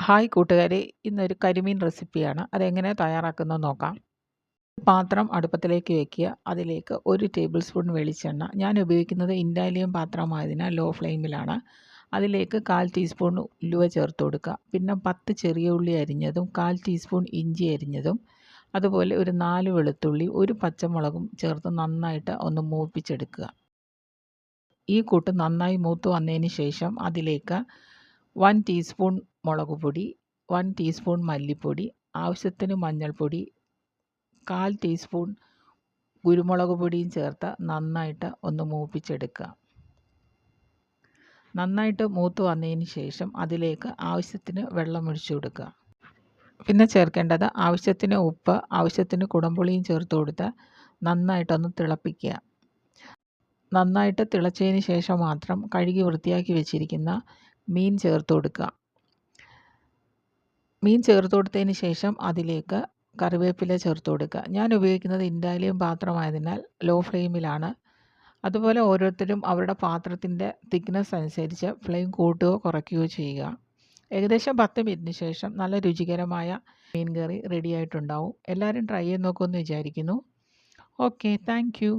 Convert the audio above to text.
Hi കൂട്ടുകാരെ, ഇന്നൊരു കരിമീൻ റെസിപ്പിയാണ്. അതെങ്ങനെ തയ്യാറാക്കുന്നത് നോക്കാം. പാത്രം അടുപ്പത്തിലേക്ക് വെക്കുക. അതിലേക്ക് 1 ടേബിൾ സ്പൂൺ വെളിച്ചെണ്ണ. ഞാൻ ഉപയോഗിക്കുന്നത് ഇൻഡാലിയം പാത്രമായതിനാൽ ലോ ഫ്ലെയിമിലാണ്. അതിലേക്ക് 1/4 ടീസ്പൂൺ ഉലുവ ചേർത്ത് കൊടുക്കുക. പിന്നെ 10 ചെറിയ ഉള്ളി അരിഞ്ഞതും 1/4 ടീസ്പൂൺ ഇഞ്ചി അരിഞ്ഞതും അതുപോലെ ഒരു 4 വെളുത്തുള്ളി 1 പച്ചമുളകും ചേർത്ത് നന്നായിട്ട് ഒന്ന് മൂപ്പിച്ചെടുക്കുക. ഈ കൂട്ട് നന്നായി മൂത്ത് വന്നതിന് ശേഷം അതിലേക്ക് 1 ടീസ്പൂൺ മുളക് പൊടി, 1 ടീസ്പൂൺ മല്ലിപ്പൊടി, ആവശ്യത്തിന് മഞ്ഞൾപ്പൊടി, 1/4 ടീസ്പൂൺ കുരുമുളക് പൊടിയും ചേർത്ത് നന്നായിട്ട് ഒന്ന് മൂപ്പിച്ചെടുക്കുക. നന്നായിട്ട് മൂത്ത് വന്നതിന് ശേഷം അതിലേക്ക് ആവശ്യത്തിന് വെള്ളം ഒഴിച്ചു കൊടുക്കുക. പിന്നെ ചേർക്കേണ്ടത് ആവശ്യത്തിന് ഉപ്പ്, ആവശ്യത്തിന് കുടംപുളിയും ചേർത്ത് കൊടുത്ത് നന്നായിട്ടൊന്ന് തിളപ്പിക്കുക. നന്നായിട്ട് തിളച്ചതിന് ശേഷം മാത്രം കഴുകി വൃത്തിയാക്കി വെച്ചിരിക്കുന്ന മീൻ ചേർത്ത് കൊടുക്കുക. മീൻ ചേർത്ത് കൊടുത്തതിന് ശേഷം അതിലേക്ക് കറിവേപ്പില ചേർത്ത് കൊടുക്കുക. ഞാൻ ഉപയോഗിക്കുന്നത് ഇൻഡാലിയം പാത്രമായതിനാൽ ലോ ഫ്ലെയിമിലാണ്. അതുപോലെ ഓരോരുത്തരും അവരുടെ പാത്രത്തിൻ്റെ തിക്നെസ് അനുസരിച്ച് ഫ്ലെയിം കൂട്ടുകയോ കുറയ്ക്കുകയോ ചെയ്യുക. ഏകദേശം 10 മിനിറ്റിന് ശേഷം നല്ല രുചികരമായ മീൻ കറി റെഡി ആയിട്ടുണ്ടാവും. എല്ലാവരും ട്രൈ ചെയ്ത് നോക്കുമെന്ന് വിചാരിക്കുന്നു. Okay, thank you.